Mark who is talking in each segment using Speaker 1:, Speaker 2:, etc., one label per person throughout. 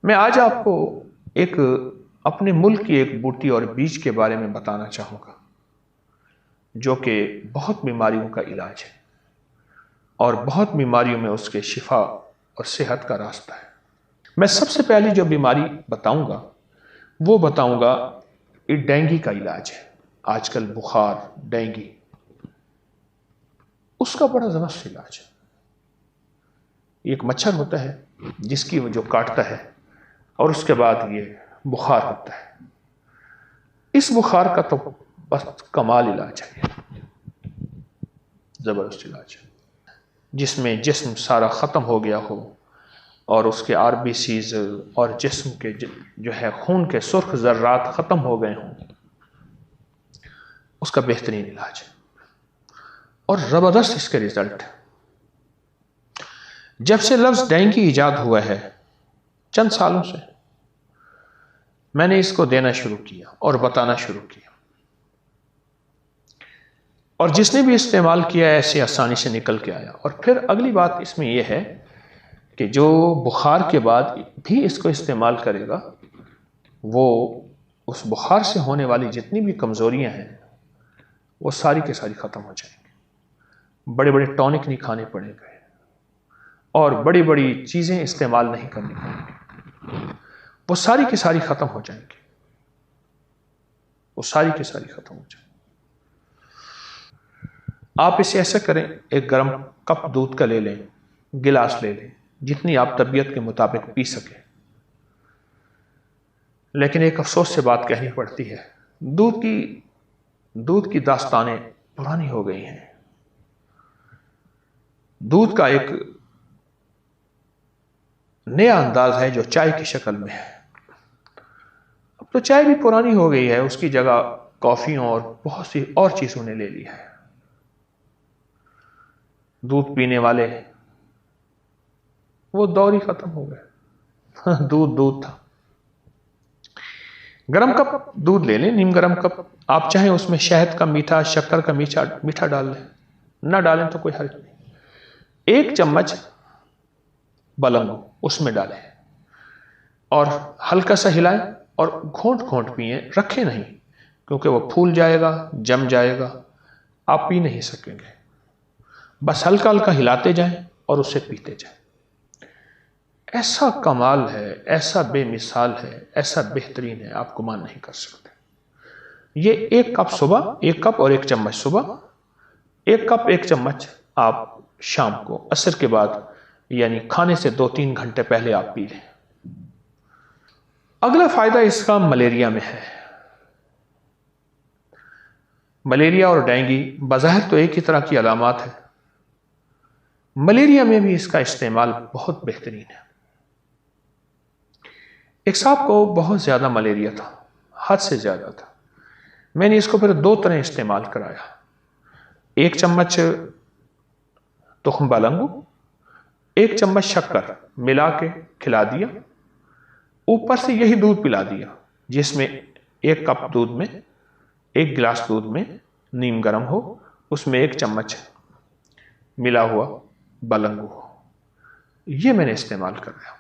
Speaker 1: میں آج آپ کو ایک اپنے ملک کی ایک بوٹی اور بیج کے بارے میں بتانا چاہوں گا جو کہ بہت بیماریوں کا علاج ہے اور بہت بیماریوں میں اس کے شفا اور صحت کا راستہ ہے۔ میں سب سے پہلی جو بیماری بتاؤں گا وہ بتاؤں گا یہ ڈینگی کا علاج ہے۔ آج کل بخار، ڈینگی، اس کا بڑا زبردست علاج ہے۔ ایک مچھر ہوتا ہے جس کی جو کاٹتا ہے اور اس کے بعد یہ بخار ہوتا ہے۔ اس بخار کا تو بس کمال علاج ہے، زبردست علاج ہے، جس میں جسم سارا ختم ہو گیا ہو اور اس کے آر بی سیز اور جسم کے جو ہے خون کے سرخ ذرات ختم ہو گئے ہوں، اس کا بہترین علاج ہے اور زبردست اس کے رزلٹ ہے۔ جب سے لفظ ڈینگی ایجاد ہوا ہے چند سالوں سے میں نے اس کو دینا شروع کیا اور بتانا شروع کیا، اور جس نے بھی استعمال کیا ایسے آسانی سے نکل کے آیا۔ اور پھر اگلی بات اس میں یہ ہے کہ جو بخار کے بعد بھی اس کو استعمال کرے گا وہ اس بخار سے ہونے والی جتنی بھی کمزوریاں ہیں وہ ساری کے ساری ختم ہو جائیں گی۔ بڑے بڑے ٹونک نہیں کھانے پڑیں گے اور بڑی بڑی چیزیں استعمال نہیں کرنی پڑیں گی، وہ ساری کی ساری ختم ہو جائیں گی، وہ ساری کی ساری ختم ہو جائیں گی۔ آپ اسے ایسا کریں، ایک گرم کپ دودھ کا لے لیں، گلاس لے لیں، جتنی آپ طبیعت کے مطابق پی سکیں۔ لیکن ایک افسوس سے بات کہنی پڑتی ہے، دودھ کی داستانیں پرانی ہو گئی ہیں۔ دودھ کا ایک نیا انداز ہے جو چائے کی شکل میں ہے۔ اب تو چائے بھی پرانی ہو گئی ہے، اس کی جگہ کافیوں اور بہت سی اور چیزوں نے لے لی ہے۔ دودھ پینے والے وہ دور ہی ختم ہو گئے۔ دودھ تھا۔ گرم کپ دودھ لے لیں، نیم گرم کپ۔ آپ چاہیں اس میں شہد کا میٹھا، شکر کا میٹھا ڈال لیں، نہ ڈالیں تو کوئی حرج نہیں۔ ایک چمچ بلنگو اس میں ڈالیں اور ہلکا سا ہلائیں اور گھونٹ گھونٹ پئیں، رکھیں نہیں کیونکہ وہ پھول جائے گا، جم جائے گا، آپ پی نہیں سکیں گے۔ بس ہلکا ہلکا ہلاتے جائیں اور اسے پیتے جائیں۔ ایسا کمال ہے، ایسا بے مثال ہے، ایسا بہترین ہے، آپ گمان نہیں کر سکتے۔ یہ ایک کپ صبح، ایک کپ اور ایک چمچ صبح، ایک کپ ایک چمچ آپ شام کو عصر کے بعد یعنی کھانے سے 2-3 گھنٹے پہلے آپ پی لیں۔ اگلا فائدہ اس کا ملیریا میں ہے۔ ملیریا اور ڈینگی بظاہر تو ایک ہی طرح کی علامات ہیں، ملیریا میں بھی اس کا استعمال بہت بہترین ہے۔ ایک صاحب کو بہت زیادہ ملیریا تھا، حد سے زیادہ تھا۔ میں نے اس کو پھر 2 طرح استعمال کرایا۔ ایک چمچ تخم بلنگو، ایک چمچ شکر ملا کے کھلا دیا، اوپر سے یہی دودھ پلا دیا جس میں ایک کپ دودھ میں، ایک گلاس دودھ میں نیم گرم ہو، اس میں ایک چمچ ملا ہوا بلنگو ہو۔ یہ میں نے استعمال کرایا،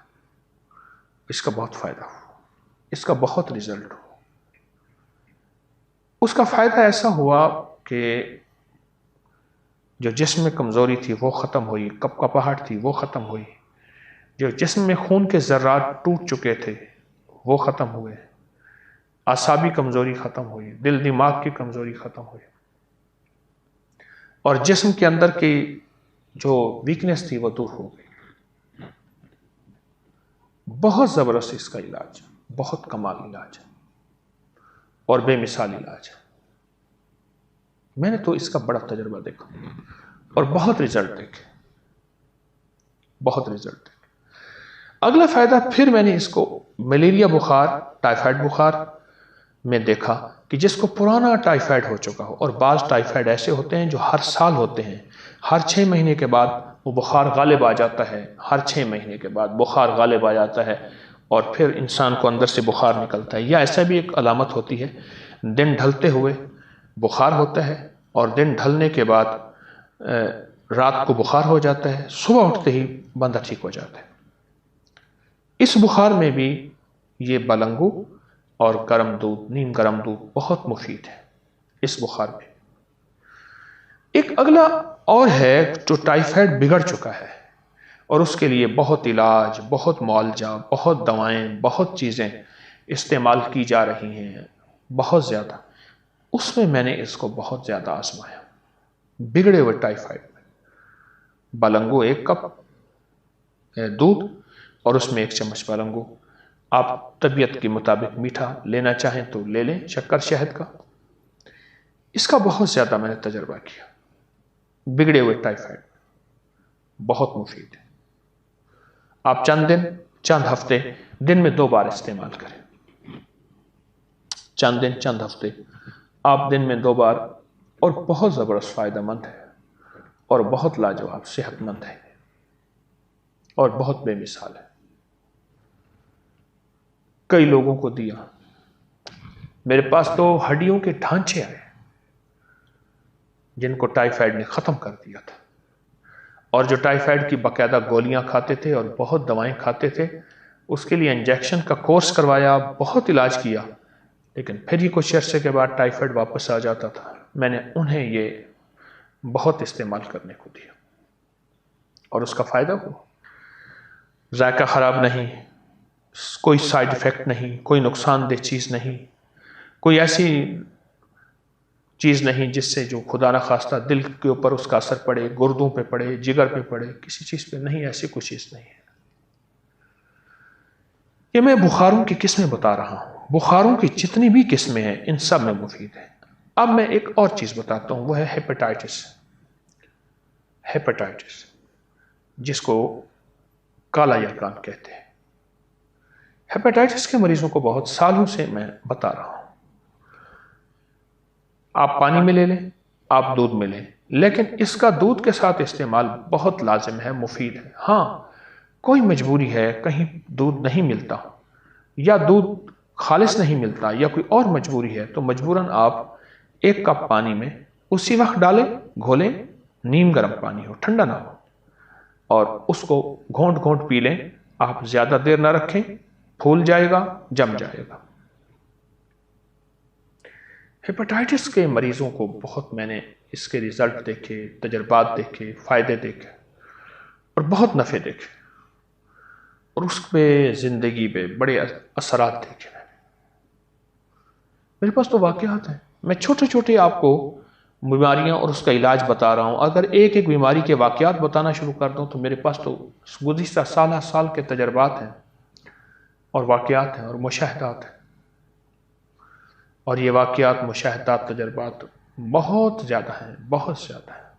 Speaker 1: اس کا بہت فائدہ ہوا، اس کا بہت رزلٹ ہوا۔ اس کا فائدہ ایسا ہوا کہ جو جسم میں کمزوری تھی وہ ختم ہوئی، کپکپاہٹ تھی وہ ختم ہوئی، جو جسم میں خون کے ذرات ٹوٹ چکے تھے وہ ختم ہوئے، اعصابی کمزوری ختم ہوئی، دل دماغ کی کمزوری ختم ہوئی، اور جسم کے اندر کی جو ویکنس تھی وہ دور ہو گئی۔ بہت زبردست اس کا علاج، بہت کمال علاج ہے اور بے مثال علاج ہے۔ میں نے تو اس کا بڑا تجربہ دیکھا اور بہت رزلٹ دیکھے، بہت رزلٹ دیکھے۔ اگلا فائدہ پھر میں نے اس کو ملیریا بخار، ٹائیفائڈ بخار میں دیکھا کہ جس کو پرانا ٹائیفائڈ ہو چکا ہو، اور بعض ٹائیفائڈ ایسے ہوتے ہیں جو ہر سال ہوتے ہیں، ہر 6 مہینے کے بعد وہ بخار غالب آ جاتا ہے، ہر 6 مہینے کے بعد بخار غالب آ جاتا ہے اور پھر انسان کو اندر سے بخار نکلتا ہے۔ یا ایسا بھی ایک علامت ہوتی ہے، دن ڈھلتے ہوئے بخار ہوتا ہے اور دن ڈھلنے کے بعد رات کو بخار ہو جاتا ہے، صبح اٹھتے ہی بندہ ٹھیک ہو جاتا ہے۔ اس بخار میں بھی یہ بلنگو اور گرم دودھ، نیم گرم دودھ بہت مفید ہے اس بخار میں۔ ایک اگلا اور ہے جو ٹائیفائڈ بگڑ چکا ہے اور اس کے لیے بہت علاج، بہت معالجہ، بہت دوائیں، بہت چیزیں استعمال کی جا رہی ہیں، بہت زیادہ۔ اس میں میں نے اس کو بہت زیادہ آزمایا، بگڑے ہوئے ٹائیفائڈ میں۔ بلنگو 1 کپ دودھ اور اس میں 1 چمچ بلنگو، آپ طبیعت کے مطابق میٹھا لینا چاہیں تو لے لیں، شکر شہد کا۔ اس کا بہت زیادہ میں نے تجربہ کیا، بگڑے ہوئے ٹائیفائڈ بہت مفید ہے۔ آپ چند ہفتے دن میں 2 بار استعمال کریں، چند ہفتے آپ دن میں 2 بار، اور بہت زبردست فائدہ مند ہے اور بہت لاجواب صحت مند ہے اور بہت بے مثال ہے۔ کئی لوگوں کو دیا، میرے پاس تو ہڈیوں کے ڈھانچے آئے جن کو ٹائیفائڈ نے ختم کر دیا تھا، اور جو ٹائیفائڈ کی باقاعدہ گولیاں کھاتے تھے اور بہت دوائیں کھاتے تھے، اس کے لیے انجیکشن کا کورس کروایا، بہت علاج کیا، لیکن پھر یہ کچھ عرصے کے بعد ٹائیفائڈ واپس آ جاتا تھا۔ میں نے انہیں یہ بہت استعمال کرنے کو دیا اور اس کا فائدہ ہوا۔ ذائقہ خراب نہیں، کوئی سائیڈ ایفیکٹ نہیں، کوئی نقصان دہ چیز نہیں، کوئی ایسی چیز نہیں جس سے جو خدا نخواستہ دل کے اوپر اس کا اثر پڑے، گردوں پہ پڑے، جگر پہ پڑے، کسی چیز پہ نہیں، ایسی کوئی چیز نہیں ہے۔ یہ میں بخاروں کی قسمیں بتا رہا ہوں، بخاروں کی جتنی بھی قسمیں ہیں ان سب میں مفید ہے۔ اب میں ایک اور چیز بتاتا ہوں، وہ ہے ہیپاٹائٹس، جس کو کالا یرقان کہتے ہیں۔ ہیپاٹائٹس کے مریضوں کو بہت سالوں سے میں بتا رہا ہوں، آپ پانی میں لے لیں، آپ دودھ میں لیں، لیکن اس کا دودھ کے ساتھ استعمال بہت لازم ہے، مفید ہے۔ ہاں کوئی مجبوری ہے، کہیں دودھ نہیں ملتا یا دودھ خالص نہیں ملتا یا کوئی اور مجبوری ہے، تو مجبوراً آپ 1 کپ پانی میں اسی وقت ڈالیں، گھولیں، نیم گرم پانی ہو، ٹھنڈا نہ ہو، اور اس کو گھونٹ گھونٹ پی لیں۔ آپ زیادہ دیر نہ رکھیں، پھول جائے گا، جم جائے گا۔ ہیپاٹائٹس کے مریضوں کو بہت میں نے اس کے ریزلٹ دیکھے، تجربات دیکھے، فائدے دیکھے اور بہت نفع دیکھے، اور اس پہ زندگی پہ بڑے اثرات دیکھے۔ میرے پاس تو واقعات ہیں، میں چھوٹے چھوٹے آپ کو بیماریاں اور اس کا علاج بتا رہا ہوں۔ اگر ایک ایک بیماری کے واقعات بتانا شروع کر دوں تو میرے پاس تو گزشتہ سال کے تجربات ہیں اور واقعات ہیں اور مشاہدات ہیں، اور یہ واقعات، مشاہدات، تجربات بہت زیادہ ہیں، بہت زیادہ ہیں۔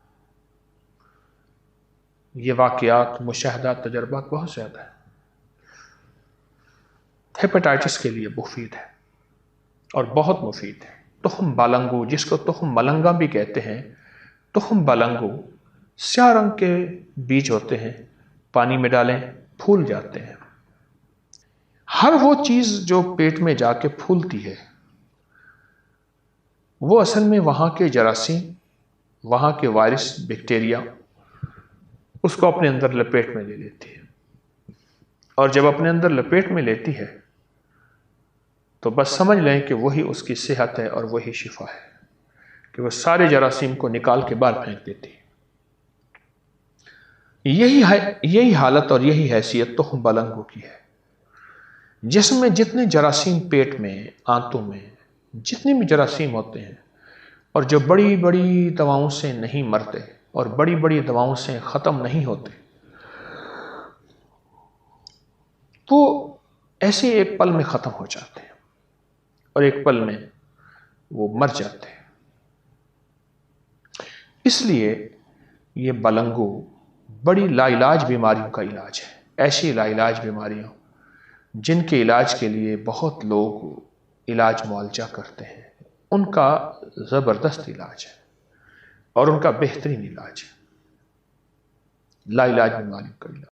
Speaker 1: یہ واقعات، مشاہدات، تجربات بہت زیادہ ہیں۔ ہیپاٹائٹس کے لیے مفید ہے اور بہت مفید ہے۔ تخم بالنگو، جس کو تخم ملنگا بھی کہتے ہیں، تخم بالنگو سیاہ رنگ کے بیج ہوتے ہیں، پانی میں ڈالیں، پھول جاتے ہیں۔ ہر وہ چیز جو پیٹ میں جا کے پھولتی ہے، وہ اصل میں وہاں کے جراثیم، وہاں کے وائرس، بیکٹیریا اس کو اپنے اندر لپیٹ میں لے لیتی ہے، اور جب اپنے اندر لپیٹ میں لیتی ہے تو بس سمجھ لیں کہ وہی اس کی صحت ہے اور وہی شفا ہے، کہ وہ سارے جراثیم کو نکال کے باہر پھینک دیتی ہے۔ یہی حالت اور یہی حیثیت تخم بالنگو کی ہے۔ جسم میں جتنے جراثیم، پیٹ میں، آنتوں میں جتنے بھی جراثیم ہوتے ہیں، اور جو بڑی بڑی دواؤں سے نہیں مرتے اور بڑی بڑی دواؤں سے ختم نہیں ہوتے، وہ ایسے ایک پل میں ختم ہو جاتے ہیں اور ایک پل میں وہ مر جاتے ہیں۔ اس لیے یہ بالنگو بڑی لا علاج بیماریوں کا علاج ہے، ایسی لا علاج بیماریاں جن کے علاج کے لیے بہت لوگ علاج معالجہ کرتے ہیں، ان کا زبردست علاج ہے اور ان کا بہترین علاج ہے، لا علاج بیماریوں کا علاج۔